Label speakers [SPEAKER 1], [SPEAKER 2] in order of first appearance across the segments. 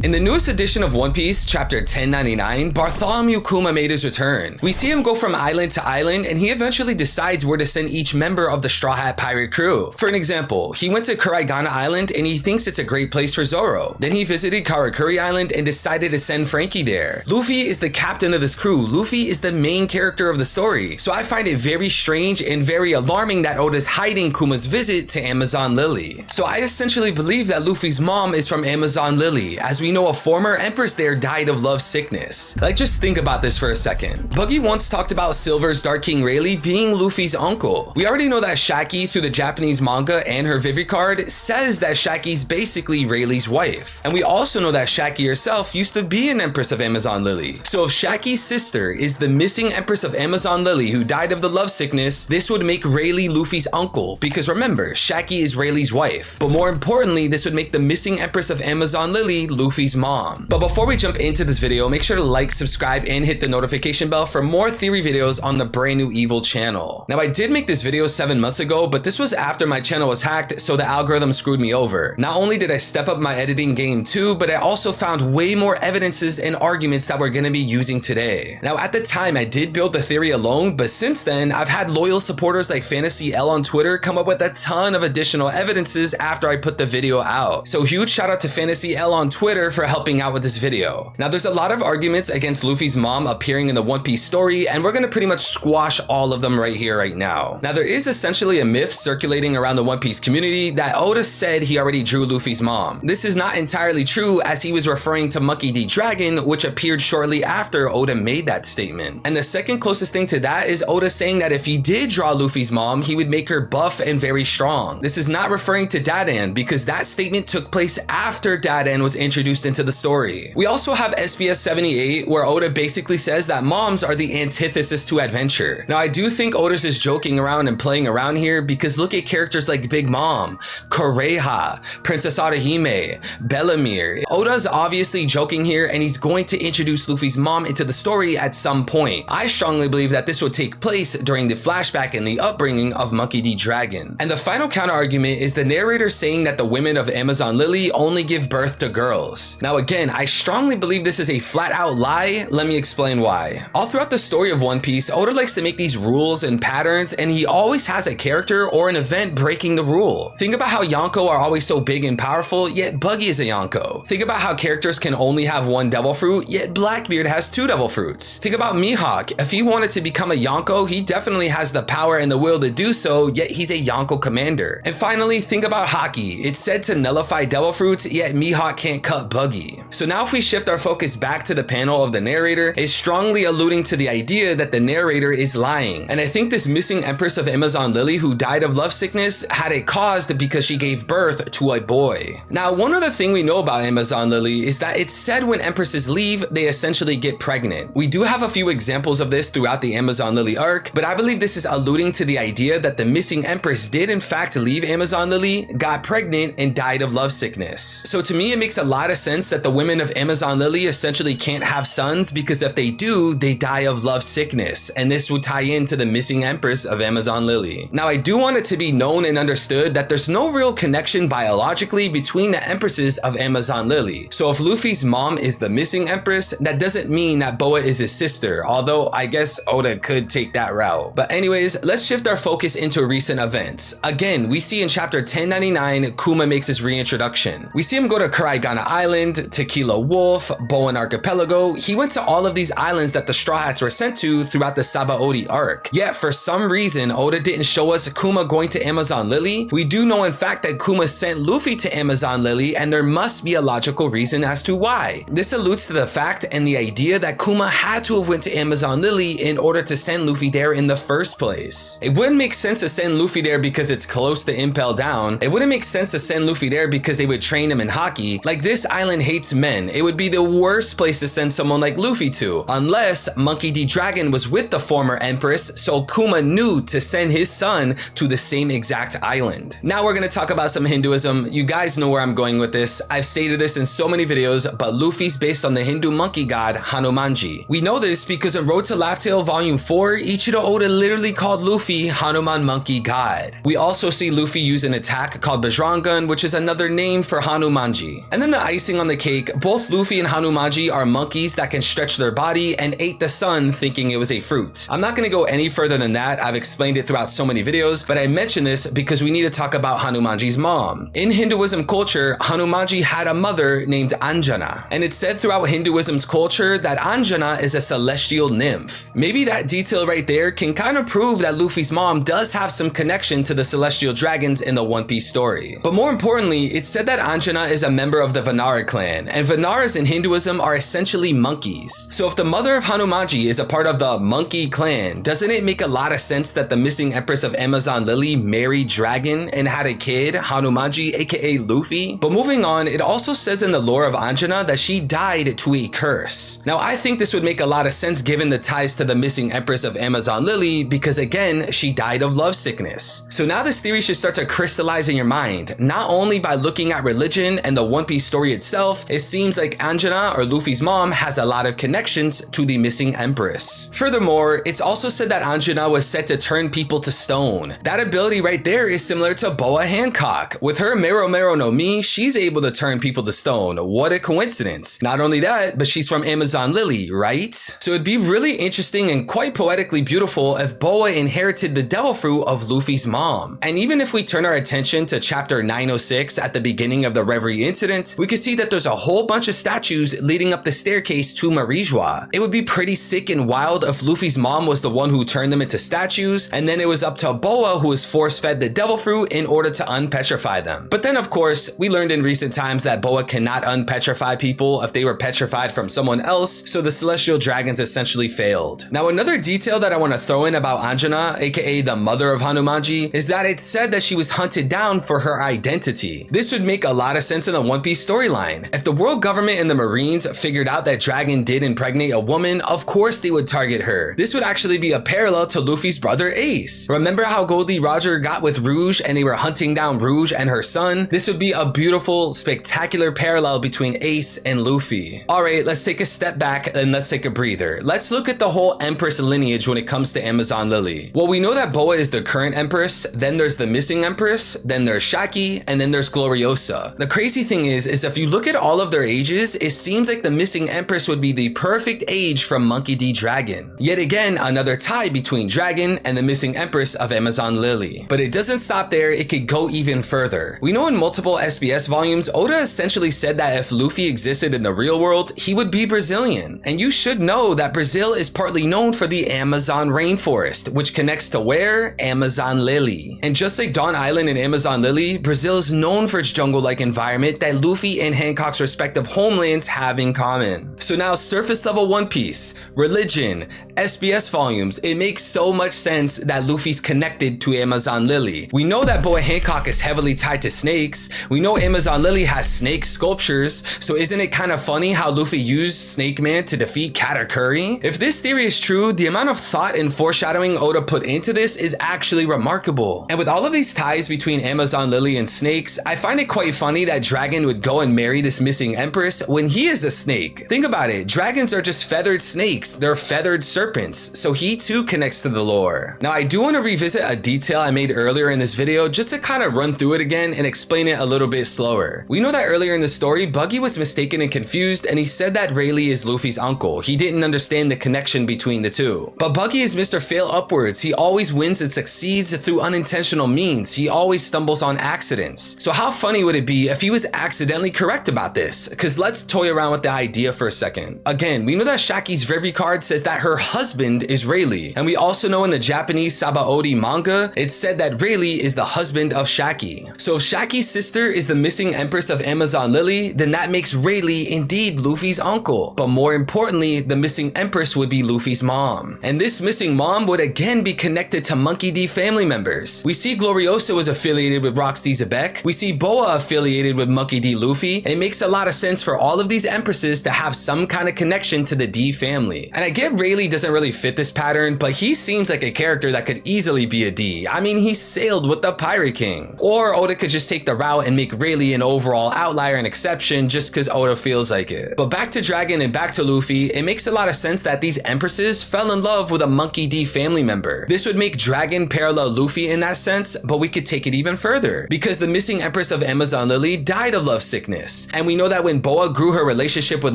[SPEAKER 1] In the newest edition of One Piece, chapter 1099, Bartholomew Kuma made his return. We see him go from island to island, and he eventually decides where to send each member of the Straw Hat pirate crew. For an example, he went to Kuraigana Island and he thinks it's a great place for Zoro. Then he visited Karakuri Island and decided to send Frankie there. Luffy is the captain of this crew. Luffy is the main character of the story. So I find it very strange and very alarming that Oda's hiding Kuma's visit to Amazon Lily. So I essentially believe that Luffy's mom is from Amazon Lily, as we know a former empress there died of love sickness. Like, just think about this for a second. Buggy once talked about Silver's Dark King Rayleigh being Luffy's uncle. We already know that Shaki, through the Japanese manga and her Vivi card, says that Shaki's basically Rayleigh's wife. And we also know that Shaki herself used to be an empress of Amazon Lily. So if Shaki's sister is the missing empress of Amazon Lily who died of the love sickness, this would make Rayleigh Luffy's uncle, because remember, Shaki is Rayleigh's wife. But more importantly, this would make the missing empress of Amazon Lily Luffy's mom. But before we jump into this video, make sure to like, subscribe, and hit the notification bell for more theory videos on the brand new Evil channel. Now, I did make this video 7 months ago, but this was after my channel was hacked, so the algorithm screwed me over. Not only did I step up my editing game too, but I also found way more evidences and arguments that we're gonna be using today. Now, at the time, I did build the theory alone, but since then, I've had loyal supporters like Fantasy L on Twitter come up with a ton of additional evidences after I put the video out. So huge shout out to Fantasy L on Twitter for helping out with this video. Now, there's a lot of arguments against Luffy's mom appearing in the One Piece story, and we're gonna pretty much squash all of them right here, right now. Now, there is essentially a myth circulating around the One Piece community that Oda said he already drew Luffy's mom. This is not entirely true, as he was referring to Monkey D. Dragon, which appeared shortly after Oda made that statement. And the second closest thing to that is Oda saying that if he did draw Luffy's mom, he would make her buff and very strong. This is not referring to Dadan, because that statement took place after Dadan was introduced into the story. We also have SBS 78, where Oda basically says that moms are the antithesis to adventure. Now, I do think Oda's is joking around and playing around here, because look at characters like Big Mom, Koreha, Princess Arahime, Bellamere. Oda's obviously joking here, and he's going to introduce Luffy's mom into the story at some point. I strongly believe that this would take place during the flashback and the upbringing of Monkey D. Dragon. And the final counter argument is the narrator saying that the women of Amazon Lily only give birth to girls. Now, again, I strongly believe this is a flat out lie. Let me explain why. All throughout the story of One Piece, Oda likes to make these rules and patterns, and he always has a character or an event breaking the rule. Think about how Yonko are always so big and powerful, yet Buggy is a Yonko. Think about how characters can only have one devil fruit, yet Blackbeard has 2 devil fruits. Think about Mihawk. If he wanted to become a Yonko, he definitely has the power and the will to do so, yet he's a Yonko commander. And finally, think about Haki. It's said to nullify devil fruits, yet Mihawk can't cut Buggy. So now if we shift our focus back to the panel of the narrator, it's strongly alluding to the idea that the narrator is lying. And I think this missing empress of Amazon Lily who died of love sickness had it caused because she gave birth to a boy. Now, one other thing we know about Amazon Lily is that it's said when empresses leave, they essentially get pregnant. We do have a few examples of this throughout the Amazon Lily arc, but I believe this is alluding to the idea that the missing empress did in fact leave Amazon Lily, got pregnant, and died of love sickness. So to me, it makes a lot of sense that the women of Amazon Lily essentially can't have sons, because if they do, they die of love sickness, and this would tie into the missing empress of Amazon Lily. Now, I do want it to be known and understood that there's no real connection biologically between the empresses of Amazon Lily. So if Luffy's mom is the missing empress, that doesn't mean that Boa is his sister, although I guess Oda could take that route. But anyways, let's shift our focus into recent events. Again, we see in chapter 1099, Kuma makes his reintroduction. We see him go to Kuraigana Island, Tequila Wolf, Bowen Archipelago. He went to all of these islands that the Straw Hats were sent to throughout the Sabaody arc. Yet for some reason, Oda didn't show us Kuma going to Amazon Lily. We do know in fact that Kuma sent Luffy to Amazon Lily, and there must be a logical reason as to why. This alludes to the fact and the idea that Kuma had to have went to Amazon Lily in order to send Luffy there in the first place. It wouldn't make sense to send Luffy there because it's close to Impel Down. It wouldn't make sense to send Luffy there because they would train him in Haki. Like, this island hates men. It would be the worst place to send someone like Luffy to, unless Monkey D. Dragon was with the former empress, so Kuma knew to send his son to the same exact island. Now we're gonna talk about some Hinduism. You guys know where I'm going with this. I've stated this in so many videos, but Luffy's based on the Hindu monkey god Hanumanji. We know this because in Road to Laugh Tale Volume 4, Ichiro Oda literally called Luffy Hanuman Monkey God. We also see Luffy use an attack called Bajrangan, which is another name for Hanumanji. And then the icing icing on the cake, both Luffy and Hanumaji are monkeys that can stretch their body and ate the sun thinking it was a fruit. I'm not going to go any further than that. I've explained it throughout so many videos, but I mention this because we need to talk about Hanumaji's mom. In Hinduism culture, Hanumaji had a mother named Anjana, and it's said throughout Hinduism's culture that Anjana is a celestial nymph. Maybe that detail right there can kind of prove that Luffy's mom does have some connection to the celestial dragons in the One Piece story. But more importantly, it's said that Anjana is a member of the Vanara clan, and Vanaras in Hinduism are essentially monkeys. So if the mother of Hanumaji is a part of the monkey clan, doesn't it make a lot of sense that the missing empress of Amazon Lily married Dragon and had a kid, Hanumaji, aka Luffy? But moving on, it also says in the lore of Anjana that she died to a curse. Now I think this would make a lot of sense given the ties to the missing empress of Amazon Lily, because again, she died of love sickness. So now this theory should start to crystallize in your mind. Not only by looking at religion and the One Piece story itself, it seems like Anjana, or Luffy's mom, has a lot of connections to the missing empress. Furthermore, it's also said that Anjana was set to turn people to stone. That ability right there is similar to Boa Hancock. With her Mero Mero no Mi, she's able to turn people to stone. What a coincidence. Not only that, but she's from Amazon Lily, right? So it'd be really interesting and quite poetically beautiful if Boa inherited the devil fruit of Luffy's mom. And even if we turn our attention to chapter 906 at the beginning of the Reverie incident, we can see that there's a whole bunch of statues leading up the staircase to Marijua. It would be pretty sick and wild if Luffy's mom was the one who turned them into statues, and then it was up to Boa who was force-fed the devil fruit in order to unpetrify them. But then of course, we learned in recent times that Boa cannot unpetrify people if they were petrified from someone else, so the celestial dragons essentially failed. Now another detail that I want to throw in about Anjana, aka the mother of Hanumaji, is that it's said that she was hunted down for her identity. This would make a lot of sense in the One Piece storyline. If the world government and the Marines figured out that Dragon did impregnate a woman, of course they would target her. This would actually be a parallel to Luffy's brother Ace. Remember how Goldie Roger got with Rouge and they were hunting down Rouge and her son? This would be a beautiful, spectacular parallel between Ace and Luffy. Alright, let's take a step back and let's take a breather. Let's look at the whole Empress lineage when it comes to Amazon Lily. Well, we know that Boa is the current Empress, then there's the missing Empress, then there's Shaki, and then there's Gloriosa. The crazy thing is if you look at all of their ages, it seems like the missing Empress would be the perfect age from Monkey D. Dragon. Yet again, another tie between Dragon and the missing Empress of Amazon Lily. But it doesn't stop there, it could go even further. We know in multiple SBS volumes, Oda essentially said that if Luffy existed in the real world, he would be Brazilian. And you should know that Brazil is partly known for the Amazon rainforest, which connects to where? Amazon Lily. And just like Dawn Island and Amazon Lily, Brazil is known for its jungle-like environment that Luffy and Hancock's respective homelands have in common. So now surface level One Piece, religion, SBS volumes, it makes so much sense that Luffy's connected to Amazon Lily. We know that Boa Hancock is heavily tied to snakes. We know Amazon Lily has snake sculptures, so isn't it kind of funny how Luffy used Snake Man to defeat Katakuri? If this theory is true, the amount of thought and foreshadowing Oda put into this is actually remarkable. And with all of these ties between Amazon Lily and snakes, I find it quite funny that Dragon would go and marry this missing empress when he is a snake. Think about it, dragons are just feathered snakes, they're feathered serpents, so he too connects to the lore. Now I do want to revisit a detail I made earlier in this video just to kind of run through it again and explain it a little bit slower. We know that earlier in the story, Buggy was mistaken and confused and he said that Rayleigh is Luffy's uncle. He didn't understand the connection between the two. But Buggy is Mr. Fail Upwards. He always wins and succeeds through unintentional means. He always stumbles on accidents. So how funny would it be if he was accidentally correct about this? Because let's toy around with the idea for a second. Again, we know that Shaki's Reverie card says that her husband is Rayleigh. And we also know in the Japanese Sabaody manga, it said that Rayleigh is the husband of Shaki. So if Shaki's sister is the missing empress of Amazon Lily, then that makes Rayleigh indeed Luffy's uncle. But more importantly, the missing empress would be Luffy's mom. And this missing mom would again be connected to Monkey D family members. We see Gloriosa was affiliated with Rocksteady Zebek. We see Boa affiliated with Monkey D Luffy. It makes a lot of sense for all of these empresses to have some kind of connection to the D family. And I get Rayleigh doesn't really fit this pattern, but he seems like a character that could easily be a D. I mean, he sailed with the Pirate King. Or Oda could just take the route and make Rayleigh an overall outlier and exception just because Oda feels like it. But back to Dragon and back to Luffy, it makes a lot of sense that these empresses fell in love with a Monkey D family member. This would make Dragon parallel Luffy in that sense, but we could take it even further because the missing empress of Amazon Lily died of love sickness. Empress. And we know that when Boa grew her relationship with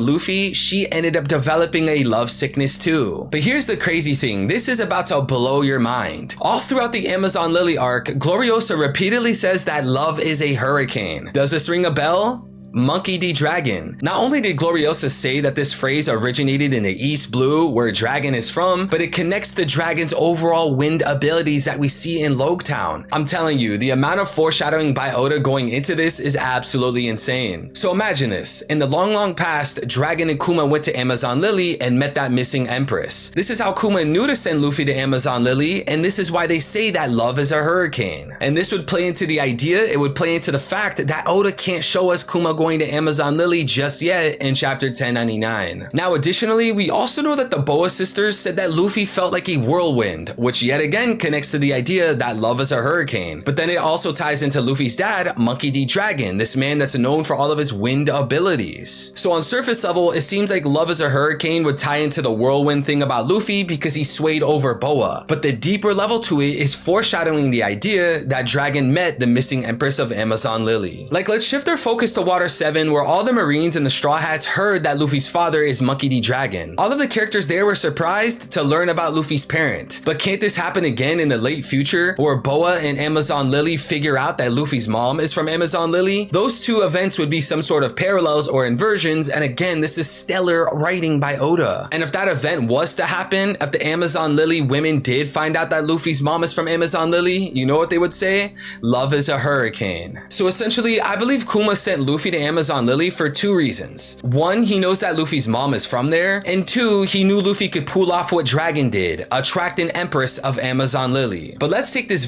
[SPEAKER 1] Luffy, she ended up developing a love sickness too. But here's the crazy thing, this is about to blow your mind. All throughout the Amazon Lily arc, Gloriosa repeatedly says that love is a hurricane. Does this ring a bell? Monkey D. Dragon. Not only did Gloriosa say that this phrase originated in the East Blue, where dragon is from, but it connects the dragon's overall wind abilities that we see in Logtown. I'm telling you, the amount of foreshadowing by Oda going into this is absolutely insane. So imagine this. In the long past, Dragon and Kuma went to Amazon Lily and met that missing Empress. This is how Kuma knew to send Luffy to Amazon Lily, and this is why they say that love is a hurricane. And this would play into the idea, it would play into the fact that Oda can't show us Kuma going to Amazon Lily just yet in chapter 1099. Now additionally, we also know that the Boa sisters said that Luffy felt like a whirlwind, which yet again connects to the idea that love is a hurricane. But then it also ties into Luffy's dad, Monkey D. Dragon, this man that's known for all of his wind abilities. So on surface level, it seems like love is a hurricane would tie into the whirlwind thing about Luffy because he swayed over Boa. But the deeper level to it is foreshadowing the idea that Dragon met the missing Empress of Amazon Lily. Like, let's shift our focus to Water 7, where all the Marines and the Straw Hats heard that Luffy's father is Monkey D. Dragon. All of the characters there were surprised to learn about Luffy's parent. But can't this happen again in the late future, where Boa and Amazon Lily figure out that Luffy's mom is from Amazon Lily? Those two events would be some sort of parallels or inversions, and again, this is stellar writing by Oda. And if that event was to happen, if the Amazon Lily women did find out that Luffy's mom is from Amazon Lily, you know what they would say? Love is a hurricane. So essentially, I believe Kuma sent Luffy to Amazon Lily for two reasons. One, he knows that Luffy's mom is from there, and two, he knew Luffy could pull off what Dragon did, attract an Empress of Amazon Lily. But let's take this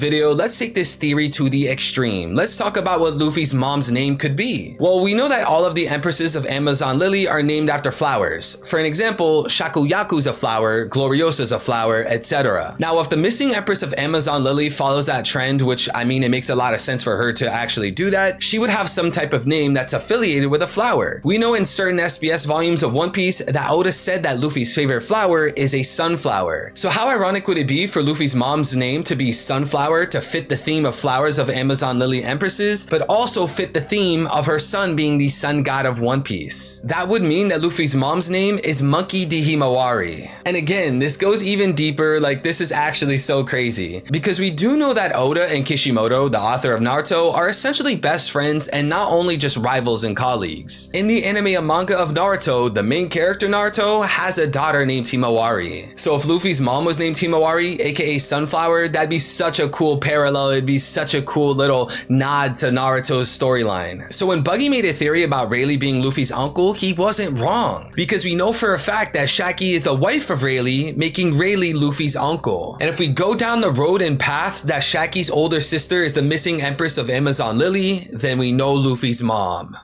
[SPEAKER 1] theory to the extreme. Let's talk about what Luffy's mom's name could be. Well, we know that all of the Empresses of Amazon Lily are named after flowers. For an example, Shakuyaku's a flower, Gloriosa's a flower, etc. Now, if the missing Empress of Amazon Lily follows that trend, which I mean, it makes a lot of sense for her to actually do that, she would have some type of name that's affiliated with a flower. We know in certain SBS volumes of One Piece that Oda said that Luffy's favorite flower is a sunflower. So how ironic would it be for Luffy's mom's name to be Sunflower, to fit the theme of flowers of Amazon Lily Empresses, but also fit the theme of her son being the sun god of One Piece? That would mean that Luffy's mom's name is Monkey D. Himawari. And again, this goes even deeper, like this is actually so crazy, because we do know that Oda and Kishimoto, the author of Naruto, are essentially best friends and not only just rivals and colleagues. In the anime and manga of Naruto, the main character Naruto has a daughter named Himawari. So if Luffy's mom was named Himawari, aka Sunflower, that'd be such a cool parallel, it'd be such a cool little nod to Naruto's storyline. So when Buggy made a theory about Rayleigh being Luffy's uncle, he wasn't wrong, because we know for a fact that Shaki is the wife of Rayleigh, making Rayleigh Luffy's uncle. And if we go down the road and path that Shaki's older sister is the missing Empress of Amazon Lily, then we know Luffy's mom.